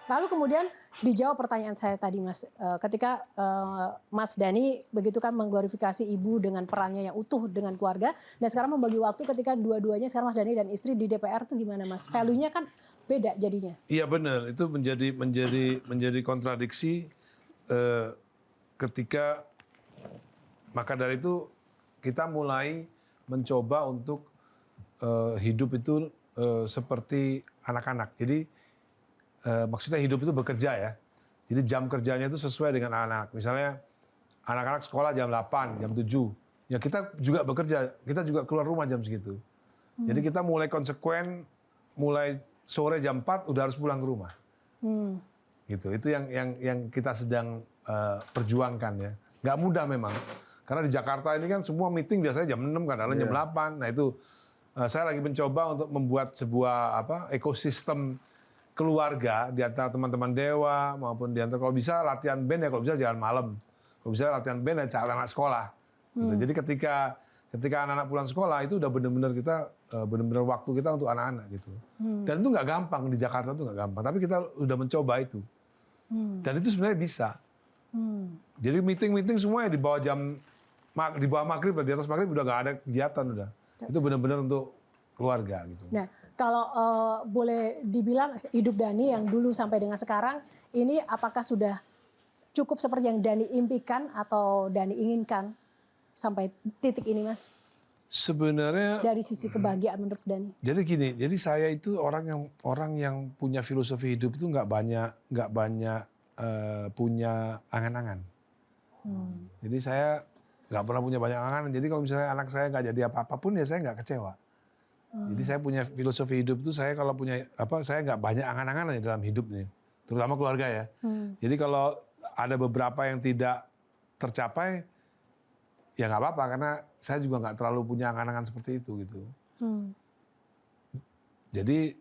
Lalu kemudian dijawab pertanyaan saya tadi Mas, ketika Mas Dhani begitu kan mengglorifikasi ibu dengan perannya yang utuh dengan keluarga, dan sekarang membagi waktu ketika dua-duanya sekarang Mas Dhani dan istri di DPR itu gimana Mas? Value-nya kan beda jadinya. Iya benar, itu menjadi kontradiksi ketika maka dari itu kita mulai mencoba untuk hidup itu seperti anak-anak. Jadi maksudnya hidup itu bekerja ya. Jadi jam kerjanya itu sesuai dengan anak-anak. Misalnya anak-anak sekolah jam 8, jam 7. Ya kita juga bekerja, kita juga keluar rumah jam segitu. Jadi kita mulai konsekuen, mulai sore jam 4 udah harus pulang ke rumah. Gitu. Itu yang kita sedang perjuangkan ya. Nggak mudah memang. Karena di Jakarta ini kan semua meeting biasanya jam 6, kadang-kadang jam 8. Nah itu saya lagi mencoba untuk membuat sebuah ekosistem keluarga di antara teman-teman Dewa maupun di antara, kalau bisa latihan band ya, kalau bisa jangan malam. Kalau bisa latihan band ya anak sekolah. Gitu. Jadi ketika anak-anak pulang sekolah itu udah benar-benar kita benar-benar waktu kita untuk anak-anak gitu. Dan itu nggak gampang di Jakarta, itu nggak gampang. Tapi kita udah mencoba itu. Dan itu sebenarnya bisa. Jadi meeting semuanya di bawah di bawah maghrib, di atas maghrib udah nggak ada kegiatan udah. Itu benar-benar untuk keluarga gitu. Nah, kalau boleh dibilang hidup Dhani yang dulu sampai dengan sekarang, ini apakah sudah cukup seperti yang Dhani impikan atau Dhani inginkan sampai titik ini, Mas? Sebenarnya dari sisi kebahagiaan menurut Dhani. Jadi gini, jadi saya itu orang yang punya filosofi hidup itu nggak banyak punya angan-angan. Jadi saya nggak pernah punya banyak angan-angan. Jadi kalau misalnya anak saya nggak jadi apa-apapun ya saya nggak kecewa. Jadi saya punya filosofi hidup itu, saya kalau punya saya nggak banyak angan-angan dalam hidup nih, terutama keluarga ya. Jadi kalau ada beberapa yang tidak tercapai, ya nggak apa-apa karena saya juga nggak terlalu punya angan-angan seperti itu gitu. Jadi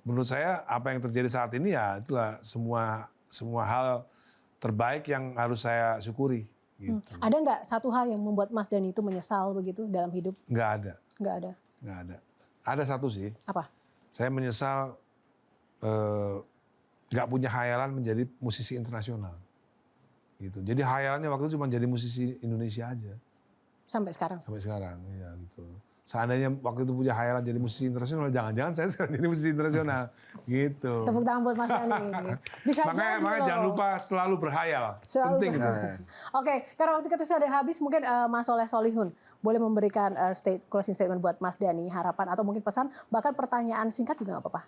menurut saya apa yang terjadi saat ini ya itulah semua hal terbaik yang harus saya syukuri. Gitu. Ada nggak satu hal yang membuat Mas Dhani itu menyesal begitu dalam hidup? Nggak ada. Nggak ada. Nggak ada. Ada satu sih. Apa? Saya menyesal nggak punya khayalan menjadi musisi internasional. Gitu. Jadi khayalannya waktu itu cuma jadi musisi Indonesia aja. Sampai sekarang? Sampai sekarang, iya gitu. Seandainya waktu itu punya khayalan jadi musisi internasional, jangan-jangan saya sekarang jadi musisi internasional. Gitu. Tepuk tangan buat Mas Dhani. Bisa makanya jangan lupa selalu berkhayal. Penting itu. Oke, karena waktu kita sudah habis, mungkin Mas Soleh Solihun boleh memberikan closing statement buat Mas Dhani, harapan atau mungkin pesan, bahkan pertanyaan singkat juga nggak apa-apa.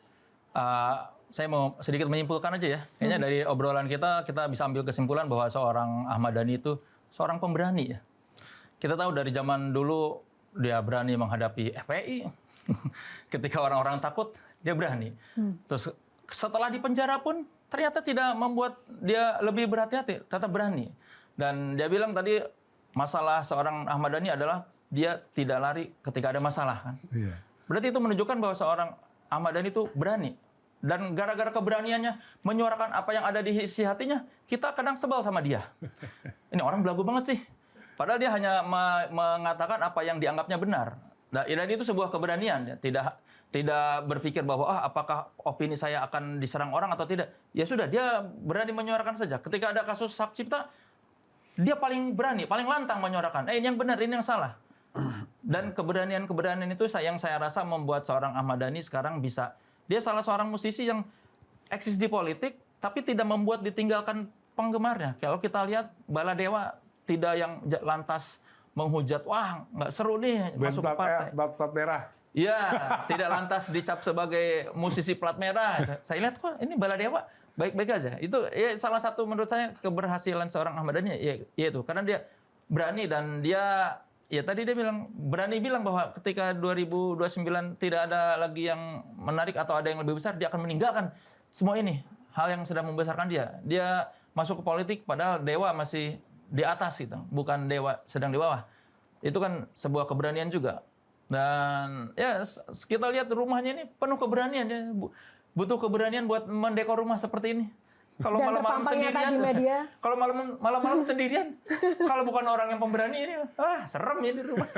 Saya mau sedikit menyimpulkan aja ya. Kayaknya dari obrolan kita bisa ambil kesimpulan bahwa seorang Ahmad Dhani itu seorang pemberani ya. Kita tahu dari zaman dulu dia berani menghadapi FPI. Ketika orang-orang takut, dia berani. Terus setelah di penjara pun ternyata tidak membuat dia lebih berhati-hati, tetap berani. Dan dia bilang tadi masalah seorang Ahmad Dhani adalah dia tidak lari ketika ada masalah kan. Iya. Berarti itu menunjukkan bahwa seorang Ahmad Dhani itu berani. Dan gara-gara keberaniannya menyuarakan apa yang ada di isi hatinya, kita kadang sebel sama dia. Ini orang belagu banget sih. Padahal dia hanya mengatakan apa yang dianggapnya benar. Dan itu sebuah keberanian, ya. Tidak berpikir bahwa apakah opini saya akan diserang orang atau tidak. Ya sudah, dia berani menyuarakan saja. Ketika ada kasus hak cipta, dia paling berani, paling lantang menyuarakan. Ini yang benar, ini yang salah. Dan keberanian itu yang saya rasa membuat seorang Ahmad Dhani sekarang bisa. Dia salah seorang musisi yang eksis di politik, tapi tidak membuat ditinggalkan penggemarnya. Kalau kita lihat Baladewa tidak yang lantas menghujat, wah nggak seru nih masuk ke partai. Plat merah. Iya, tidak lantas dicap sebagai musisi plat merah. Saya lihat kok ini Baladewa baik-baik aja. Itu ya salah satu menurut saya keberhasilan seorang Ahmad Dhani ya itu karena dia berani dan dia ya tadi dia berani bilang bahwa ketika 2029 tidak ada lagi yang menarik atau ada yang lebih besar, dia akan meninggalkan semua ini. Hal yang sedang membesarkan dia. Dia masuk ke politik padahal dewa masih di atas gitu, bukan dewa sedang di bawah. Itu kan sebuah keberanian juga. Dan ya kita lihat rumahnya ini penuh keberanian ya. Butuh keberanian buat mendekor rumah seperti ini. Kalau Dan malam-malam terpampangnya sendirian, tadi media. kalau malam-malam sendirian, kalau bukan orang yang pemberani ini, serem ya di rumah.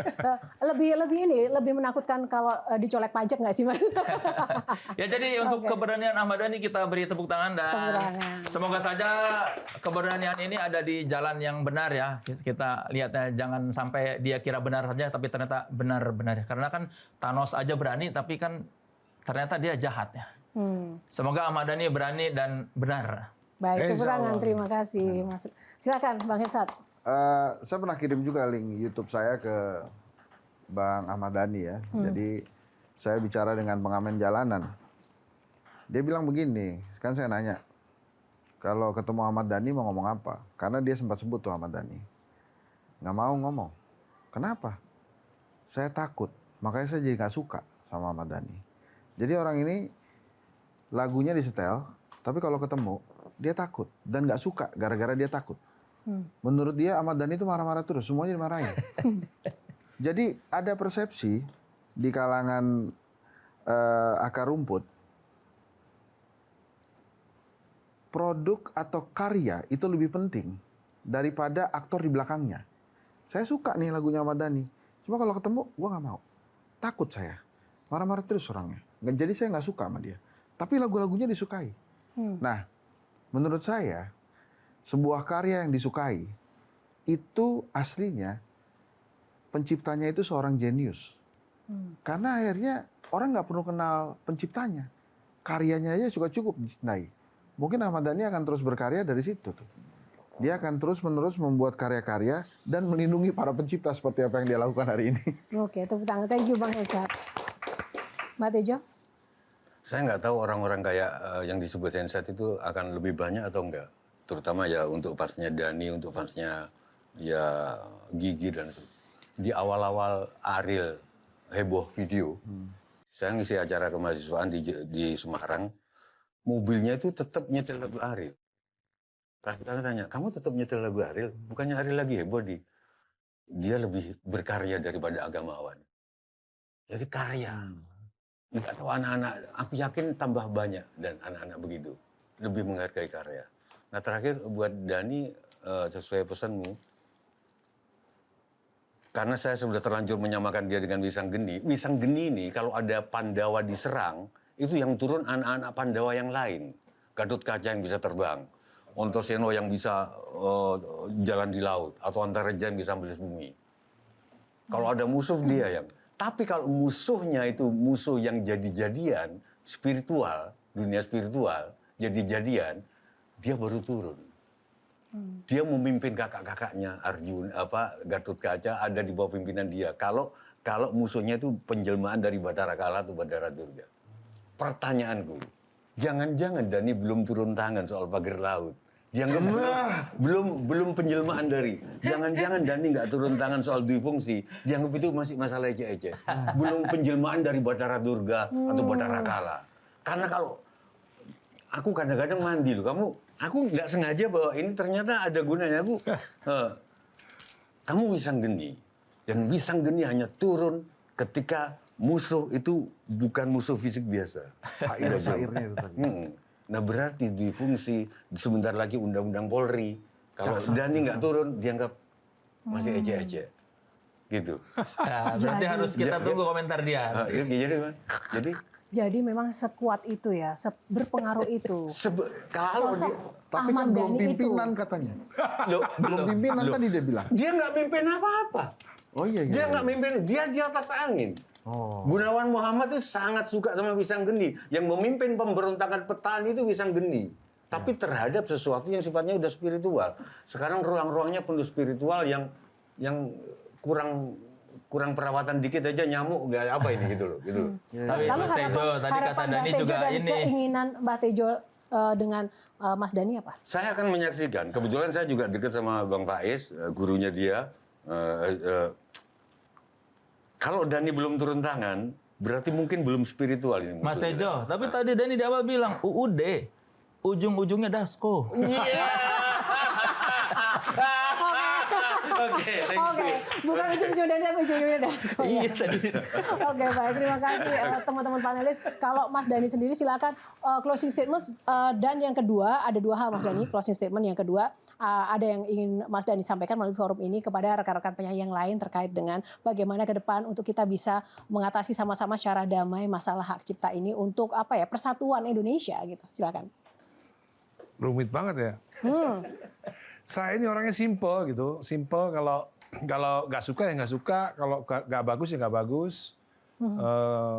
Lebih menakutkan kalau dicolek pajak nggak sih, Mas? Ya jadi untuk Oke. keberanian Ahmad Dhani kita beri tepuk tangan dan Tepuk tangan. semoga saja keberanian ini ada di jalan yang benar ya. Kita lihatnya jangan sampai dia kira benar saja tapi ternyata benar-benar. Karena kan Thanos aja berani tapi kan ternyata dia jahat ya. Semoga Ahmad Dhani berani dan benar. Baik, tepuk Insya tangan. Allah. Terima kasih, Mas. Silakan, Bang Hensat. Saya pernah kirim juga link YouTube saya ke Bang Ahmad Dhani ya. Jadi saya bicara dengan pengamen jalanan. Dia bilang begini, kan saya nanya, kalau ketemu Ahmad Dhani mau ngomong apa? Karena dia sempat sebut tuh Ahmad Dhani. Nggak mau ngomong. Kenapa? Saya takut. Makanya saya jadi nggak suka sama Ahmad Dhani. Jadi orang ini lagunya disetel, tapi kalau ketemu dia takut dan nggak suka gara-gara dia takut. Menurut dia Ahmad Dhani itu marah-marah terus, semuanya dimarahin. Jadi ada persepsi di kalangan akar rumput, produk atau karya itu lebih penting daripada aktor di belakangnya. Saya suka nih lagunya Ahmad Dhani, cuma kalau ketemu gue nggak mau, takut saya, marah-marah terus orangnya. Jadi saya nggak suka sama dia. Tapi lagu-lagunya disukai. Nah, menurut saya sebuah karya yang disukai itu aslinya penciptanya itu seorang jenius. Karena akhirnya orang nggak perlu kenal penciptanya, karyanya aja juga cukup dicintai. Mungkin Ahmad Dhani akan terus berkarya dari situ tuh. Dia akan terus-menerus membuat karya-karya dan melindungi para pencipta seperti apa yang dia lakukan hari ini. Oke, tepuk tangan. Thank you, Bang Hensat. Mbak Tejo? Saya nggak tahu orang-orang kayak yang disebut Hensat itu akan lebih banyak atau enggak. Terutama ya untuk fansnya Dhani, untuk fansnya ya Gigi dan di awal-awal Ariel heboh video. Saya ngisi acara kemahasiswaan di Semarang, mobilnya itu tetap nyetel lagu Ariel. Kita tanya, kamu tetap nyetel lagu Ariel? Bukannya Ariel lagi heboh dia lebih berkarya daripada agamawan. Jadi karya. Nggak tahu anak-anak, aku yakin tambah banyak dan anak-anak begitu. Lebih menghargai karya. Nah terakhir buat Dhani, sesuai pesanmu, karena saya sudah terlanjur menyamakan dia dengan Wisang Geni. Wisang Geni ini kalau ada Pandawa diserang, itu yang turun anak-anak Pandawa yang lain. Gatot Kaca yang bisa terbang. Ontoseno yang bisa jalan di laut. Atau Antareja yang bisa melis bumi. Kalau ada musuh dia yang... Tapi kalau musuhnya itu musuh yang jadi-jadian, spiritual, dunia spiritual, jadi-jadian, dia baru turun. Dia memimpin kakak-kakaknya, Gatot Kaca ada di bawah pimpinan dia. Kalau musuhnya itu penjelmaan dari Bathara Kala atau Bathara Durga. Pertanyaanku, jangan-jangan Dhani belum turun tangan soal pagar laut. Dianggap belum penjelmaan dari. Jangan-jangan Dhani nggak turun tangan soal dui fungsi. Dianggap itu masih masalah ece-ece. Belum penjelmaan dari Bathara Durga atau Bathara Kala. Karena kalau aku kadang-kadang mandi loh, aku nggak sengaja bahwa ini ternyata ada gunanya. Kamu Wisang Geni. Dan Wisang Geni hanya turun ketika musuh itu bukan musuh fisik biasa. Sairnya itu tadi. Nah berarti di fungsi sebentar lagi undang-undang Polri. Kalau Dhani nggak turun dianggap masih ece-ece. Gitu. Nah, berarti harus kita tunggu komentar dia. Jadi memang sekuat itu ya, berpengaruh itu. kalau Sosok Tapi Ahmad kan belum Dhani itu. pimpinan katanya. Belum Loh, pimpinan tadi dia bilang. dia nggak mimpin apa-apa. Oh iya. Dia nggak mimpin, dia di atas angin. Gunawan Muhammad itu sangat suka sama Wisang Geni. Yang memimpin pemberontakan petani itu Wisang Geni. Tapi terhadap sesuatu yang sifatnya udah spiritual. Sekarang ruang-ruangnya penuh spiritual yang kurang perawatan dikit aja nyamuk nggak apa ini gitu loh. Tapi Lalu Mas Tejo, tadi kata harapan Dhani Mbak Tejo juga dan ini. keinginan Mbak Tejo dengan Mas Dhani apa? Saya akan menyaksikan. Kebetulan saya juga dekat sama Bang Faiz, gurunya dia. Kalau Dhani belum turun tangan, berarti mungkin belum spiritual ini. Mas Tejo, tapi tadi Dhani di awal bilang UUD, ujung-ujungnya Dasko. Oke, thank you. Oke, bukan ujung-ujung Dani tapi ujung-ujungnya Dasko. Iya tadi. Oke, baik. Terima kasih teman-teman panelis. Kalau Mas Dhani sendiri silakan closing statement dan yang kedua ada dua hal Mas Dhani. Closing statement yang kedua ada yang ingin Mas Dhani sampaikan melalui forum ini kepada rekan-rekan penyanyi yang lain terkait dengan bagaimana ke depan untuk kita bisa mengatasi sama-sama secara damai masalah hak cipta ini untuk apa ya persatuan Indonesia gitu. Silakan. Rumit banget ya. Saya ini orangnya simple gitu, simple kalau nggak suka ya nggak suka, kalau nggak bagus ya nggak bagus,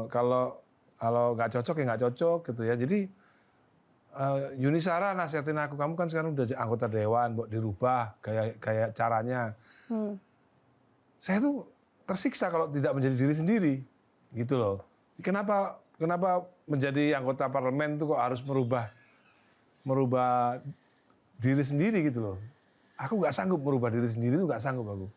kalau nggak cocok ya nggak cocok gitu ya. Jadi Yuni Shara nasihatin aku, kamu kan sekarang udah anggota dewan, buat dirubah kayak caranya. Saya tuh tersiksa kalau tidak menjadi diri sendiri, gitu loh. Kenapa menjadi anggota parlemen tuh kok harus merubah diri sendiri gitu loh. Aku nggak sanggup merubah diri sendiri, itu nggak sanggup aku.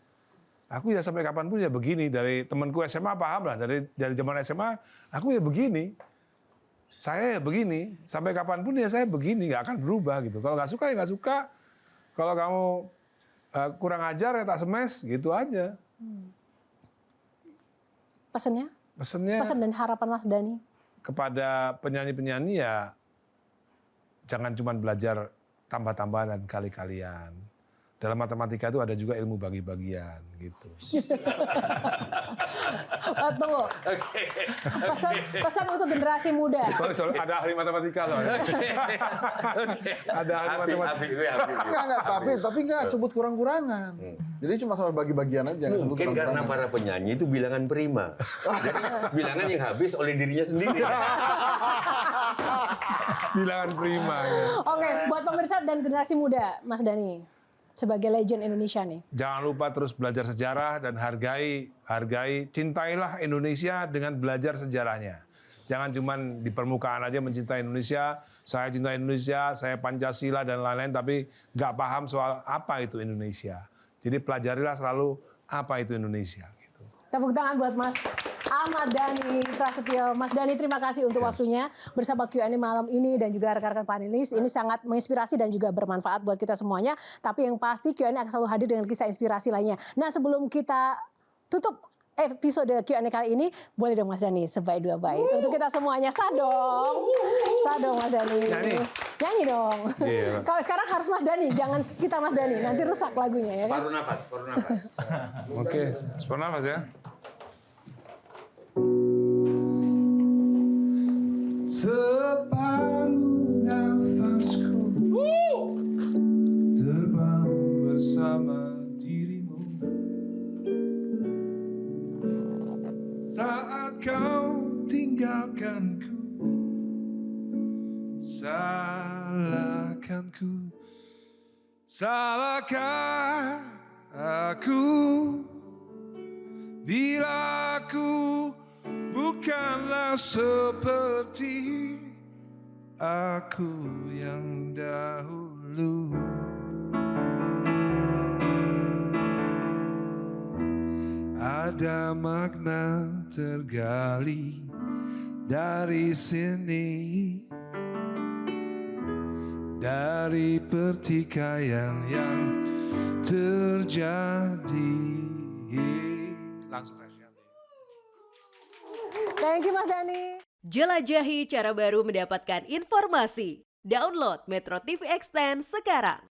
Aku ya sampai kapanpun ya begini. Dari temanku SMA paham lah, dari zaman SMA aku ya begini. Saya ya begini, sampai kapanpun ya saya begini, nggak akan berubah gitu. Kalau nggak suka ya nggak suka. Kalau kamu kurang ajar ya tak semes, gitu aja. Pesannya? Pesan dan harapan Mas Dhani? Kepada penyanyi-penyanyi ya jangan cuma belajar tambah-tambahan dan kali-kalian. Dalam matematika itu ada juga ilmu bagi-bagian gitu. Tunggu. Pesan untuk generasi muda. Sorry, ada ahli matematika soalnya. Ada ahli matematika. Tapi nggak sebut kurang-kurangan. Jadi cuma soal bagi-bagian aja. nggak sebut Mungkin karena kurang-kurangan. para penyanyi itu bilangan prima. Jadi bilangan yang habis oleh dirinya sendiri. Bilangan prima. Ya. Oke, buat pemirsa dan generasi muda, Mas Dhani, sebagai legend Indonesia nih. Jangan lupa terus belajar sejarah dan hargai, cintailah Indonesia dengan belajar sejarahnya. Jangan cuma di permukaan aja mencintai Indonesia, saya cinta Indonesia, saya Pancasila dan lain-lain, tapi nggak paham soal apa itu Indonesia. Jadi pelajarilah selalu apa itu Indonesia. Gitu. Tepuk tangan buat Mas Ahmad Dhani Prasetyo. Mas Dhani, terima kasih untuk waktunya bersama Q&A malam ini dan juga rekan-rekan panelis. Ini sangat menginspirasi dan juga bermanfaat buat kita semuanya. Tapi yang pasti Q&A akan selalu hadir dengan kisah inspirasi lainnya. Nah, sebelum kita tutup episode Q&A kali ini, boleh dong Mas Dhani sebaik dua bait untuk kita semuanya. Sadong Mas Dhani. Nyanyi dong. Yeah. Kalau sekarang harus Mas Dhani, jangan kita Mas Dhani, nanti rusak lagunya ya kan. Separuh nafas. Oke, separuh nafas ya. Separuh nafasku terbang bersama dirimu saat kau tinggalkanku, salahkah aku bila aku bukanlah seperti aku yang dahulu. Ada makna tergali dari sini, dari pertikaian yang terjadi. Langsung. Thank you Mas Dhani. Jelajahi cara baru mendapatkan informasi. Download Metro TV Extend sekarang.